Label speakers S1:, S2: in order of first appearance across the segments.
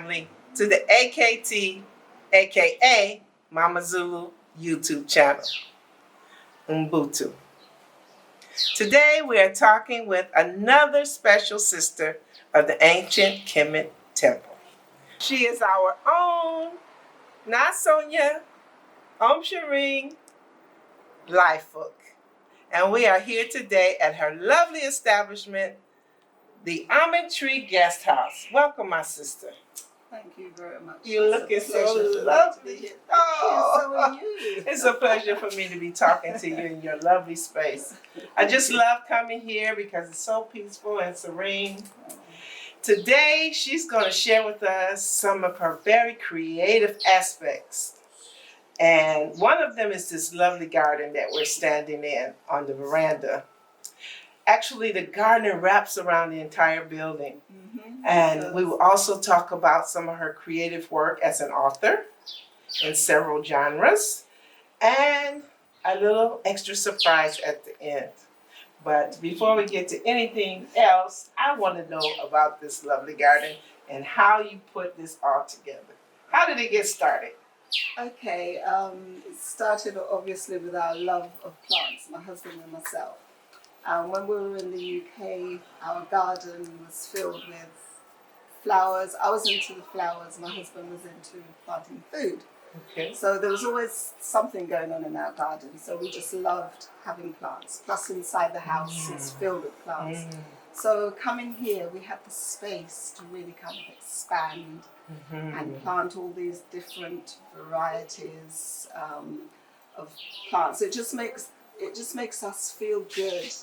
S1: family to the AKT, aka Mama Zulu YouTube channel, Ubuntu. Today we are talking with another special sister of the ancient Kemet temple. She is our own, not Sonia, Shireen, Lye-Fook. And we are here today at her lovely establishment, the Almond Tree Guest House. Welcome, my sister.
S2: Thank you very much.
S1: You're looking so lovely. Oh, so are you. It's a pleasure for me to be talking to you in your lovely space. I just love coming here because it's so peaceful and serene. Today, she's going to share with us some of her very creative aspects. And one of them is this lovely garden that we're standing in on the veranda. Actually, the garden wraps around the entire building. And we will also talk about some of her creative work as an author in several genres and a little extra surprise at the end. But before we get to anything else, I want to know about this lovely garden and how you put this all together. How did it get started?
S2: Okay, it started obviously with our love of plants, my husband and myself. When we were in the UK, our garden was filled with flowers. I was into the flowers, my husband was into planting food.
S1: Okay.
S2: So there was always something going on in our garden, so we just loved having plants. Plus inside the house is filled with plants. So coming here, we had the space to really kind of expand and plant all these different varieties of plants. It just makes us feel good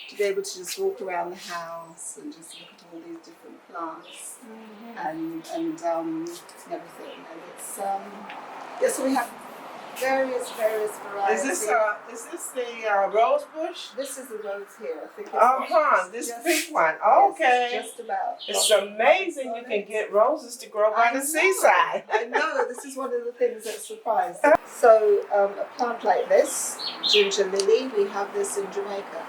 S2: to be able to just walk around the house and just look at all these different plants and everything. And it's yes, we have various varieties.
S1: Is this the rose bush?
S2: This is the rose here. I think.
S1: This
S2: just,
S1: pink one.
S2: Yes,
S1: Okay.
S2: it's just about.
S1: It's amazing you can get roses to grow by the seaside.
S2: I know. This is one of the things that surprised me. So a plant like this, ginger lily, we have this in Jamaica.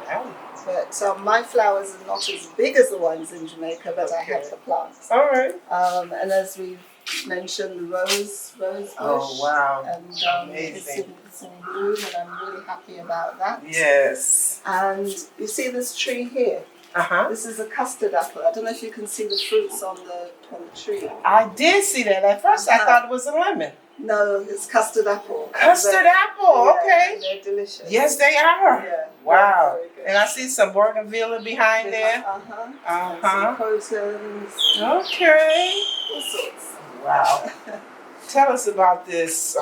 S1: Wow.
S2: But my flowers are not as big as the ones in Jamaica, but I have the plants.
S1: All right.
S2: And as we've mentioned, the rose bush.
S1: Oh, wow.
S2: And
S1: amazing.
S2: It's in bloom, and I'm really happy about that.
S1: Yes.
S2: And you see this tree here? This is a custard apple. I don't know if you can see the fruits on the tree.
S1: I did see that. At first I thought it was a lemon.
S2: No, it's custard apple.
S1: Custard apple, okay.
S2: And they're delicious.
S1: Yes, they are.
S2: Yeah.
S1: Wow.
S2: Very good.
S1: And I see some bougainvillea behind there.
S2: Some crotons.
S1: Okay.
S2: All sorts.
S1: Wow. Tell us about this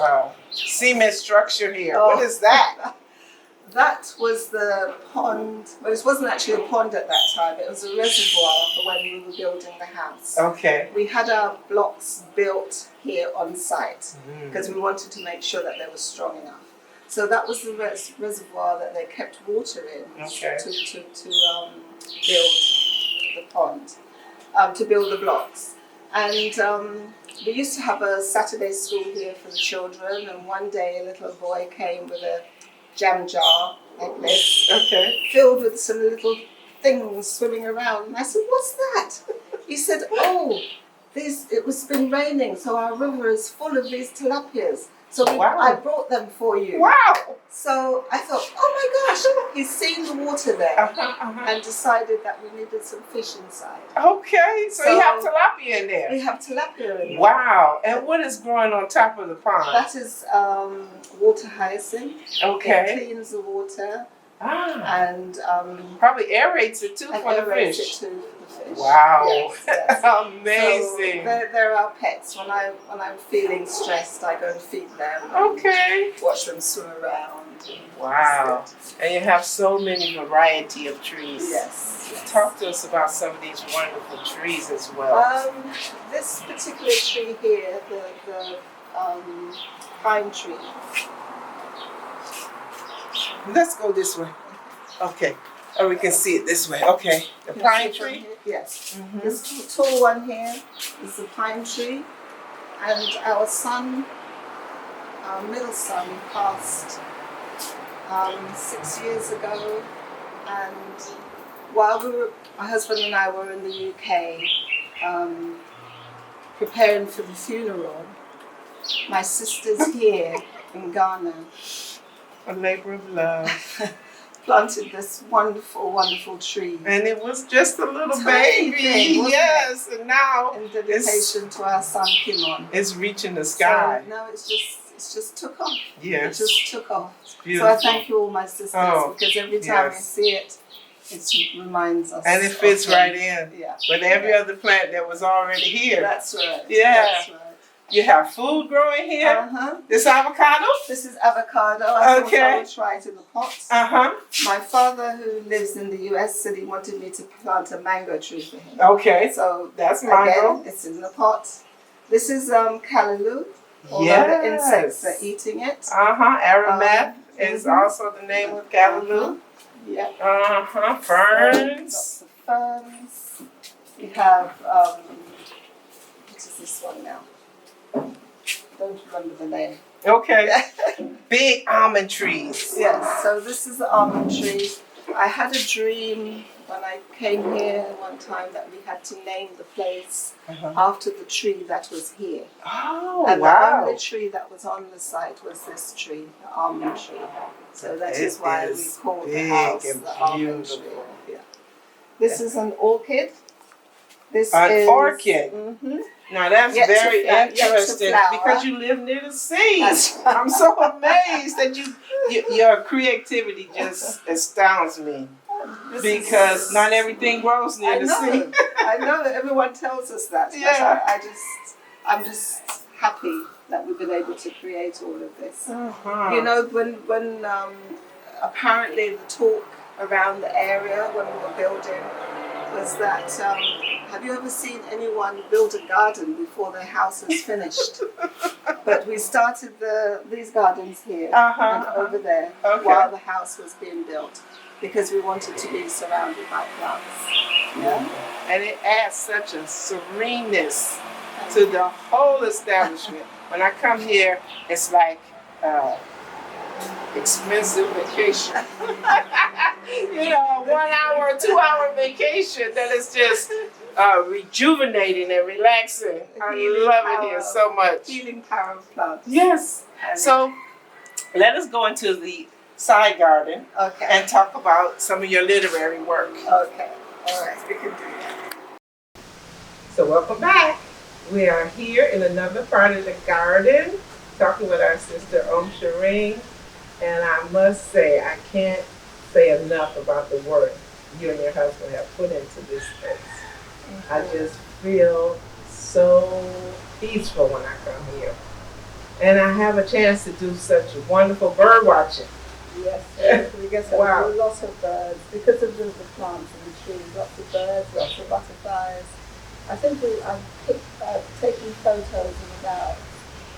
S1: cement structure here. What is that?
S2: That was the pond. Well, it wasn't actually a pond at that time. It was a reservoir for when we were building the house.
S1: Okay.
S2: We had our blocks built here on site because we wanted to make sure that they were strong enough. So that was the reservoir that they kept water in to build the pond, to build the blocks. And we used to have a Saturday school here for the children, and one day a little boy came with a jam jar like this, filled with some little things swimming around. And I said, "What's that?" He said, "Oh, it was been raining, so our river is full of these tilapias. So I brought them for you."
S1: Wow!
S2: So I thought, oh my gosh, he's seen the water there and decided that we needed some fish inside.
S1: Okay, so you have tilapia in there.
S2: We have tilapia in there.
S1: Wow! And what is growing on top of the pond?
S2: That is water hyacinth.
S1: Okay.
S2: It cleans the water.
S1: And
S2: And
S1: probably aerates it too for the
S2: aerates
S1: fish.
S2: it too for the fish.
S1: Wow!
S2: Yes.
S1: Amazing.
S2: So they're our pets. When I'm feeling stressed, I go and feed them.
S1: Okay.
S2: And watch them swim around.
S1: Wow! And you have so many variety of trees.
S2: Yes.
S1: Talk to us about some of these wonderful trees as well.
S2: This particular tree here, the pine tree.
S1: Let's go this way. Okay. Or we can see it this way. Okay. The pine tree?
S2: Yes. This tall one here is the pine tree. And our son, our middle son, passed 6 years ago. And while my husband and I were in the UK, preparing for the funeral, my sister's here in Ghana.
S1: A labor of love.
S2: Planted this wonderful, wonderful tree.
S1: And it was just a little
S2: Tiny
S1: baby.
S2: thing,
S1: Yes, and now
S2: in dedication to our son Kimon.
S1: It's reaching the sky.
S2: So now it's just took off.
S1: Yes.
S2: It just took off.
S1: Beautiful.
S2: So I thank you all my sisters because every time we see it, it reminds us.
S1: And it fits right in.
S2: Yeah.
S1: With every other plant that was already here.
S2: That's right.
S1: Yeah.
S2: That's right.
S1: You have food growing here.
S2: Uh-huh.
S1: This avocado?
S2: This is avocado. I thought I would try it in the pots.
S1: Uh-huh.
S2: My father, who lives in the US, said he wanted me to plant a mango tree for him.
S1: Okay.
S2: So
S1: that's mango.
S2: Again, it's in the pot. This is callaloo. Although the insects are eating it.
S1: Aromat is also the name of callaloo.
S2: Yeah.
S1: Ferns.
S2: Lots of ferns. We have what is this one now? Don't remember the name.
S1: Okay. Big almond trees.
S2: Yes, so this is the almond tree. I had a dream when I came here one time that we had to name the place after the tree that was here.
S1: Oh,
S2: and
S1: wow.
S2: the only tree that was on the site was this tree, the almond tree. So that is why we call the house the almond tree. Yeah. This is an orchid. This is
S1: orchid. Now that's very interesting because you live near the sea.
S2: Right.
S1: I'm so amazed that your creativity just astounds me because not everything grows near the sea.
S2: I know that everyone tells us that.
S1: Yeah.
S2: But I'm just happy that we've been able to create all of this. You know, when apparently the talk around the area when we were building was that have you ever seen anyone build a garden before their house is finished? But we started these gardens here and over there while the house was being built because we wanted to be surrounded by plants. Yeah?
S1: And it adds such a sereneness to the whole establishment. When I come here, it's like expensive vacation. You know, 1 hour, 2 hour vacation that is just rejuvenating and relaxing. I love it here so much.
S2: Healing power of plants.
S1: Yes. So let us go into the side garden and talk about some of your literary work.
S2: Okay. All right. We can do that.
S1: So welcome back. We are here in another part of the garden talking with our sister Shireen. And I must say, I can't say enough about the work you and your husband have put into this space. I just feel so peaceful when I come here. And I have a chance to do such wonderful bird watching.
S2: Yes, we get a lot of birds because of the plants and the trees. Lots of birds, lots of butterflies. I think I've taken photos of about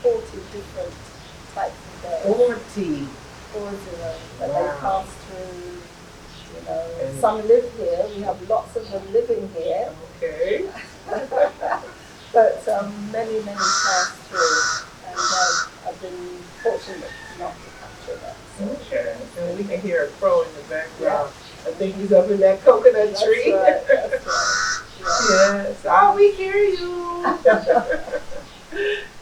S2: 40 different types of birds. 40 that they pass through, you know. And some live here. We have lots of them living here.
S1: Okay.
S2: But many pass through, and I've been fortunate not to capture that. So.
S1: Okay. And we can hear a crow in the background. I think he's up in that coconut tree.
S2: That's right.
S1: Yes. Oh, we hear you.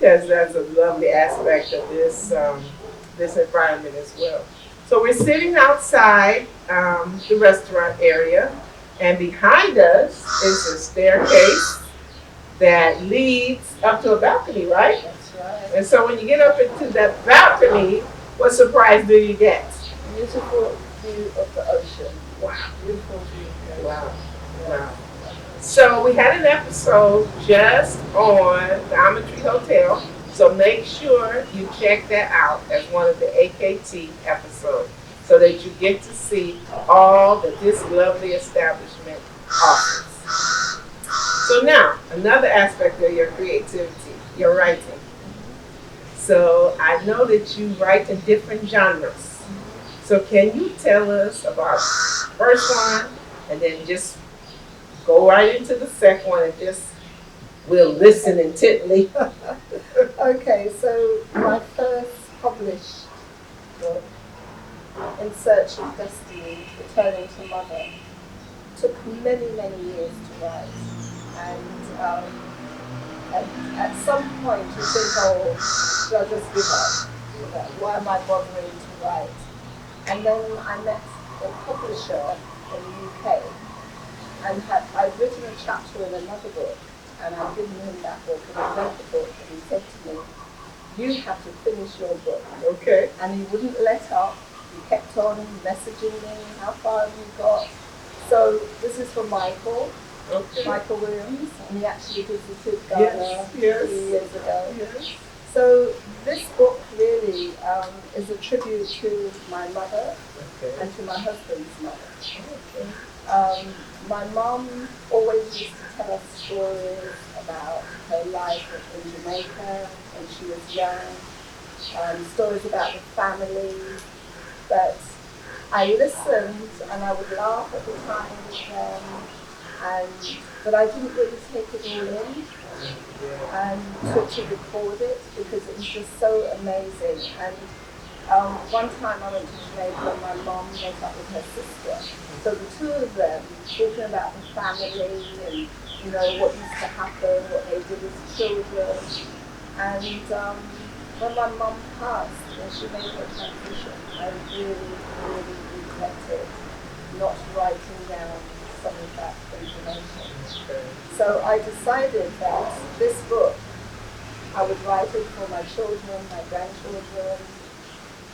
S1: Yes, that's a lovely aspect of this environment as well. So we're sitting outside the restaurant area, and behind us is a staircase that leads up to a balcony, right?
S2: That's right.
S1: And so when you get up into that balcony, what surprise do you get?
S2: Beautiful view of the ocean.
S1: Wow.
S2: Beautiful view.
S1: Wow. Wow. So we had an episode just on the Almond Tree Hotel. So make sure you check that out as one of the AKT episodes so that you get to see all that this lovely establishment offers. So now, another aspect of your creativity, your writing. So I know that you write in different genres. So can you tell us about the first one and then just go right into the second one and just we'll listen intently.
S2: Okay, so my first published book, In Search of Destiny, Returning to Mother, took many years to write. And at some point you think, oh, should I just give up? Why am I bothering to write? And then I met a publisher in the UK, and I'd written a chapter in another book, and I'd given him that book, and I read the book, and he said to me, you have to finish your book.
S1: Okay.
S2: And he wouldn't let up. He kept on messaging me, how far have you got? So this is from Michael. Okay. Michael Williams, and he actually visited Ghana 3 years ago. Yes. So this book really is a tribute to my mother and to my husband's mother. My mom always used to tell us stories about her life in Jamaica when she was young, stories about the family, but I listened and I would laugh at the time with them. But I didn't really take it all in and to record it because it was just so amazing. And one time I went to Jamaica and my mom met up with her sister. So the two of them talking about the family and what used to happen, what they did as children. And when my mom passed and she made her transition, I really, really regretted not writing down some of that information. So I decided that this book, I would write it for my children, my grandchildren,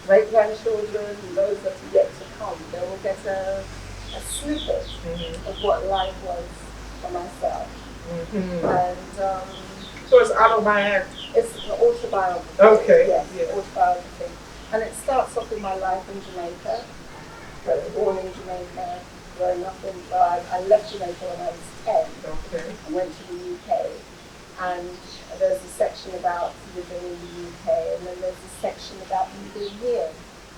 S2: great-grandchildren, and those that are yet to come. They will get a snippet of what life was for myself. And
S1: so it's autobiography?
S2: It's an autobiography.
S1: Okay.
S2: Yes, autobiography. And it starts off with my life in Jamaica. I was born in Jamaica. Growing up I left Jamaica when I was 10 and went to the UK, and there's a section about living in the UK, and then there's a section about me being here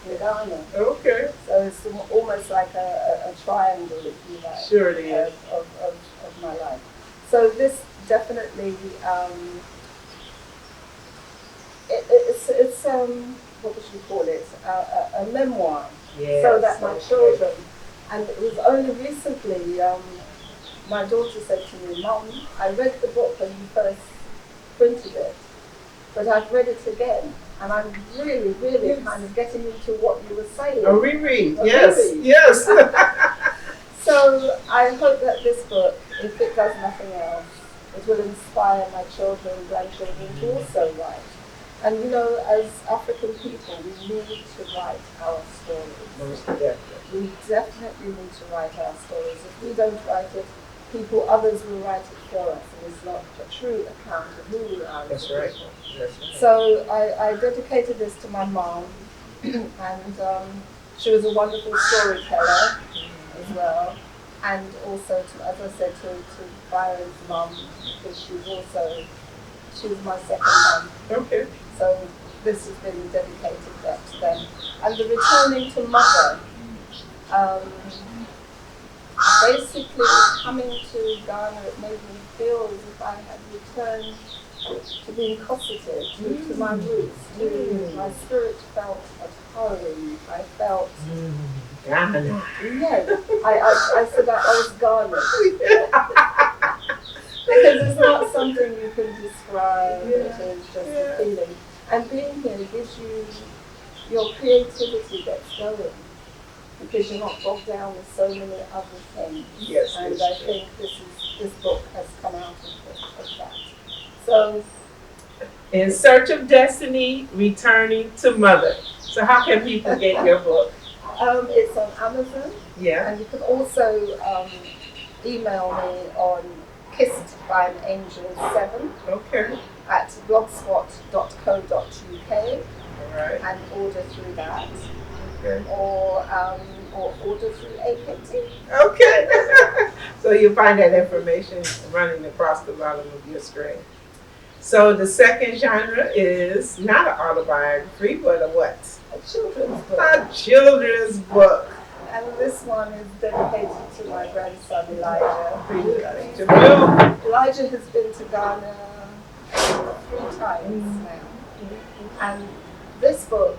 S2: in Ghana. Okay. So it's almost like a triangle, if you like.
S1: Sure it is.
S2: Of my life. So this definitely, it's what would you call it? A memoir. Yes, so that my children. And it was only recently, my daughter said to me, Mom, I read the book when you first printed it, but I've read it again, and I'm really, really kind of getting into what you were saying.
S1: A reread, yes.
S2: So I hope that this book, if it does nothing else, it will inspire my children, grandchildren to also write. And as African people, we need to write our stories. We definitely need to write our stories. If we don't write it, others will write it for us, and it's not a true account of who we are.
S1: That's right.
S2: So I dedicated this to my mom, and she was a wonderful storyteller as well, and also, as I said, to Byron's mom, because she was my second mom. Okay. So this has been dedicated to them. And the returning to mother, basically coming to Ghana, it made me feel as if I had returned to being cosseted, to my roots. My spirit felt at home. I felt
S1: Ghana.
S2: Yeah, I said that I was Ghana. Because it's not something you can describe. It is just a feeling. And being here gives you, your creativity gets going, because you're not bogged down with so many other things.
S1: Yes,
S2: and I think this book has come out of that. So,
S1: In Search of Destiny, Returning to Mother. So how can people get your book?
S2: It's on Amazon.
S1: Yeah.
S2: And you can also email me on kissedbyangel7 at blogspot.co.uk.
S1: Right.
S2: And order through that.
S1: Okay.
S2: Or order through AKT.
S1: Okay. So you'll find that information running across the bottom of your screen. So the second genre is not an autobiography, but a what?
S2: A children's book.
S1: A children's book.
S2: And this one is dedicated to my grandson Elijah. Elijah has been to Ghana 3 times now. And this book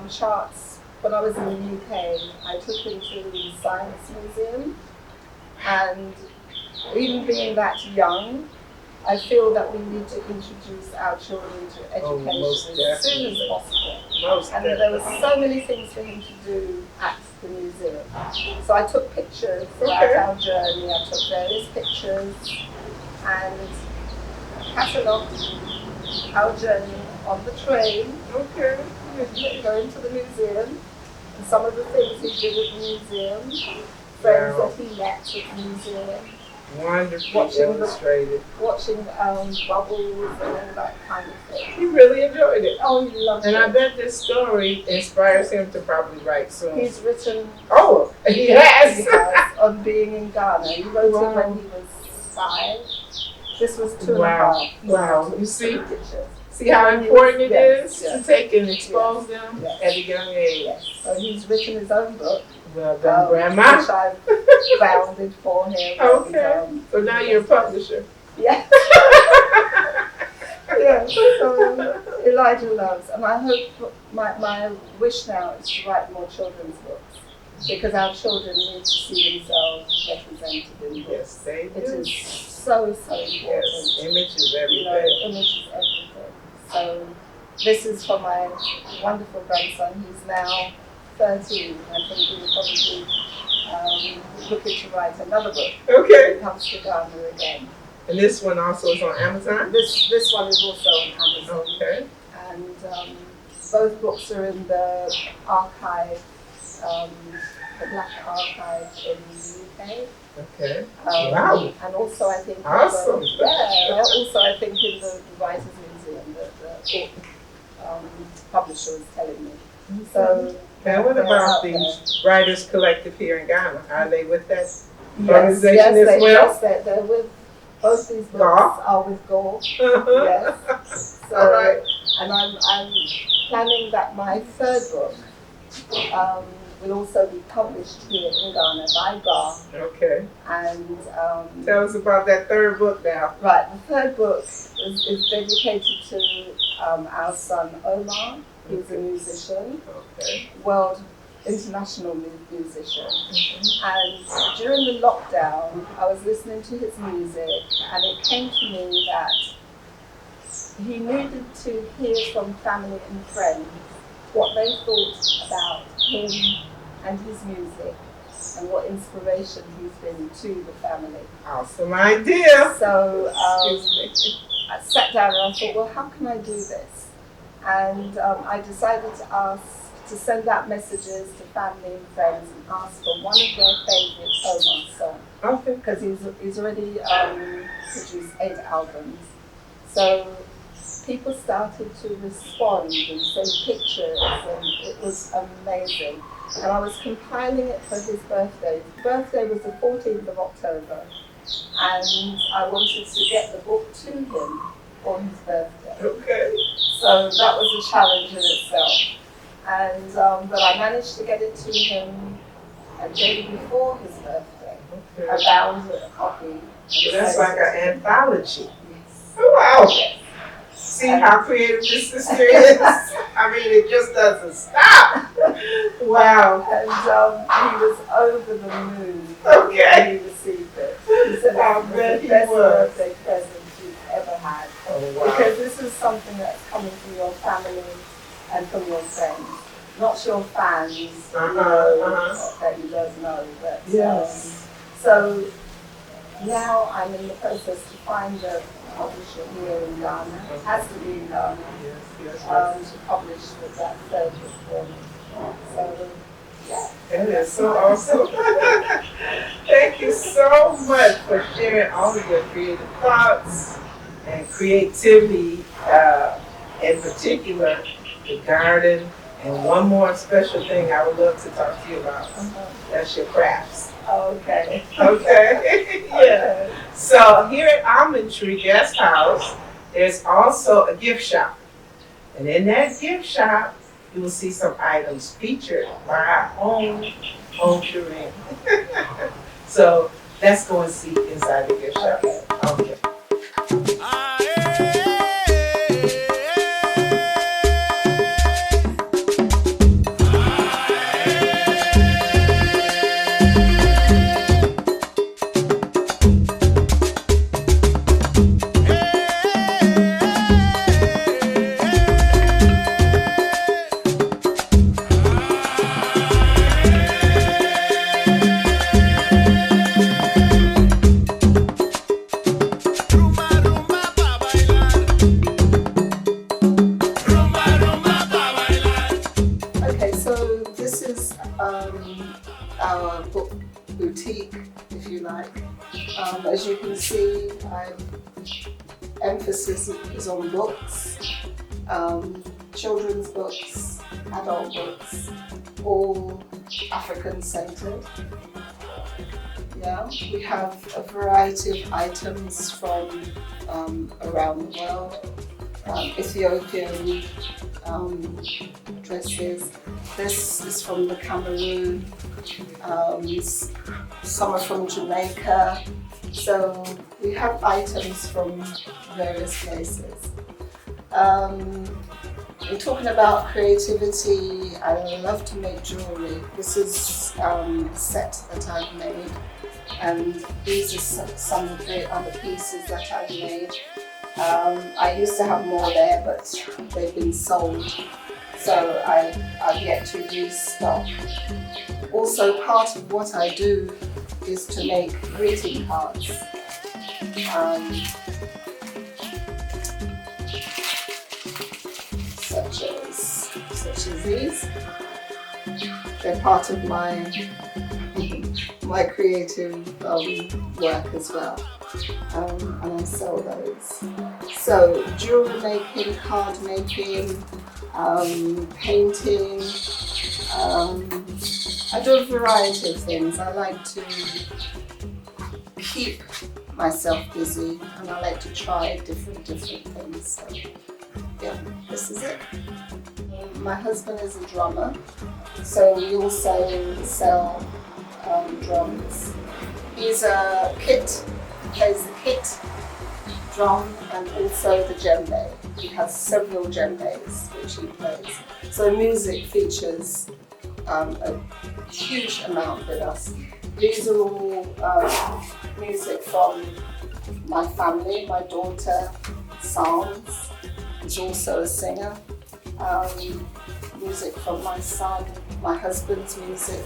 S2: charts, when I was in the UK, I took him to the Science Museum, and even being that young, I feel that we need to introduce our children to education as soon as possible. And there were so many things for him to do at the museum. So I took pictures throughout our journey. I took various pictures and catalogued our journey on the train. Going to the museum. And some of the things he did at the museum, friends that he met at the museum.
S1: Wonderfully illustrated.
S2: Watching bubbles and all that kind of thing.
S1: He really enjoyed it.
S2: Oh, he loved it.
S1: And I bet this story inspires him to probably write soon.
S2: He's written.
S1: Oh, he has.
S2: He has on being in Ghana. He wrote it when he was 5. This was 2.5.
S1: Wow. You see? See how important it is to take and expose them at a young age.
S2: Yes. So he's written his own book.
S1: Well done, Grandma.
S2: Which I've founded for him.
S1: Okay. So now you're a publisher.
S2: Yeah. Yeah. So Elijah loves, and I hope my wish now is to write more children's books because our children need to see themselves represented in books.
S1: Yes, they do.
S2: It is so important.
S1: Yes, image is everything.
S2: Image is everything. So this is for my wonderful grandson. He's now 13. I think he will probably be looking to write another book.
S1: Okay.
S2: He comes to Ghana again.
S1: And this one also is on Amazon?
S2: This one is also on Amazon.
S1: Okay.
S2: And both books are in the archive, the Black Archive in the UK.
S1: Okay. Wow.
S2: And also I think
S1: awesome.
S2: Also I think in the Writers Museum, the publisher was telling me. So
S1: now what about the Writers Collective here in Ghana? Are they with that organization as well?
S2: Yes, they're with both these books are with Gore. Yes. So,
S1: all right.
S2: And I'm planning that my third book will also be published here in Ghana by Gar.
S1: Okay.
S2: And
S1: tell us about that third book now.
S2: Right, the third book is dedicated to our son Omar. He's a musician, international musician. And during the lockdown, I was listening to his music, and it came to me that he needed to hear from family and friends what they thought about him and his music, and what inspiration he's been to the family.
S1: Awesome idea.
S2: So I sat down and I thought, well, how can I do this? And I decided to send out messages to family and friends and ask for one of their favorite Omar songs.
S1: Okay.
S2: Because he's already produced 8 albums. So people started to respond and send pictures, and it was amazing. And I was compiling it for his birthday. His birthday was the 14th of October, and I wanted to get the book to him for his birthday.
S1: Okay. So
S2: that was a challenge in itself. And but I managed to get it to him a day before his birthday. Okay. I bound a copy.
S1: So that's like an anthology.
S2: Yes.
S1: Oh, wow. Yes. See how creative this sister is? I mean, it just doesn't stop. Wow.
S2: And he was over the moon when he received it. He said it was the best birthday present you've ever had.
S1: Oh, wow.
S2: Because this is something that's coming from your family and from your friends. Not your fans that you don't know. But,
S1: yes.
S2: So now I'm in the process to find a publisher here in Ghana. It has to be in Ghana. Yes. To publish that third book for me. So, yeah.
S1: That is so awesome. Thank you so much for sharing all of your creative thoughts and creativity, in particular, the garden. And one more special thing I would love to talk to you about. That's your crafts.
S2: Okay.
S1: Okay. Yeah. So here at Almond Tree Guest House, there's also a gift shop. And in that gift shop, you will see some items featured by our own Shireen. So let's go and see inside the gift shop. Okay.
S3: Hey!
S2: as you can see, emphasis is on books, children's books, adult books, all African-centered. Yeah, we have a variety of items from around the world. Ethiopian dresses. This is from the Cameroon. Some are from Jamaica. So we have items from various places. We're talking about creativity. I love to make jewelry. This is a set that I've made, and these are some of the other pieces that I've made. I used to have more there, but they've been sold, so I've yet to restock. Also, part of what I do is to make greeting cards. Such as these. They're part of my creative work as well. And I sell those. So jewelry making, card making, painting. I do a variety of things. I like to keep myself busy, and I like to try different things. So yeah, this is it. My husband is a drummer, so we also sell drums. He's a kit. Plays the kit, drum, and also the djembe. He has several djembes which he plays. So music features a huge amount with us. These are all music from my family. My daughter sings, is also a singer. Music from my son, my husband's music.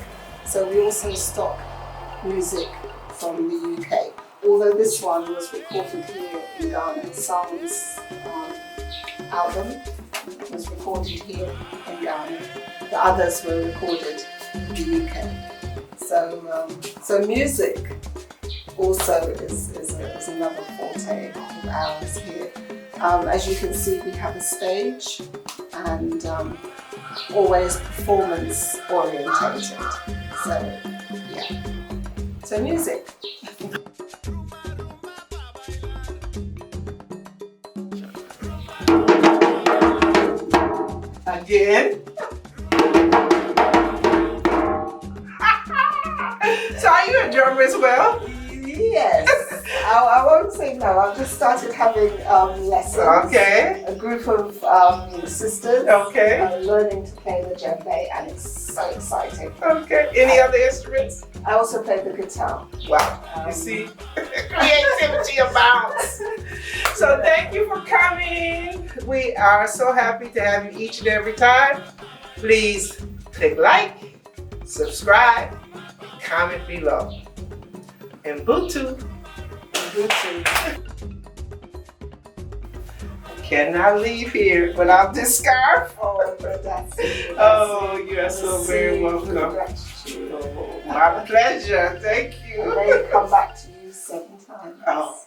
S2: So we also stock music from the UK. Although this one was recorded here in Ghana, Sound's album was recorded here in Ghana. The others were recorded in the UK. So music also is another forte of ours here. As you can see, we have a stage and always performance orientated. So yeah, so music.
S1: Again. So are you a drummer as well?
S2: Yes. I won't say no. I've just started having lessons.
S1: Okay.
S2: A group of sisters.
S1: Okay.
S2: Learning to play the djembe, and it's so exciting.
S1: Okay. Any other instruments?
S2: I also play the guitar.
S1: Wow. You see, creativity abounds. So thank you for coming. We are so happy to have you each and every time. Please click like, subscribe, comment below. And Bluetooth. I cannot leave here without this scarf.
S2: Oh, that's
S1: Oh, you are so very welcome. Oh, my pleasure. Thank you.
S2: I may come back to you 7 times.
S1: Oh.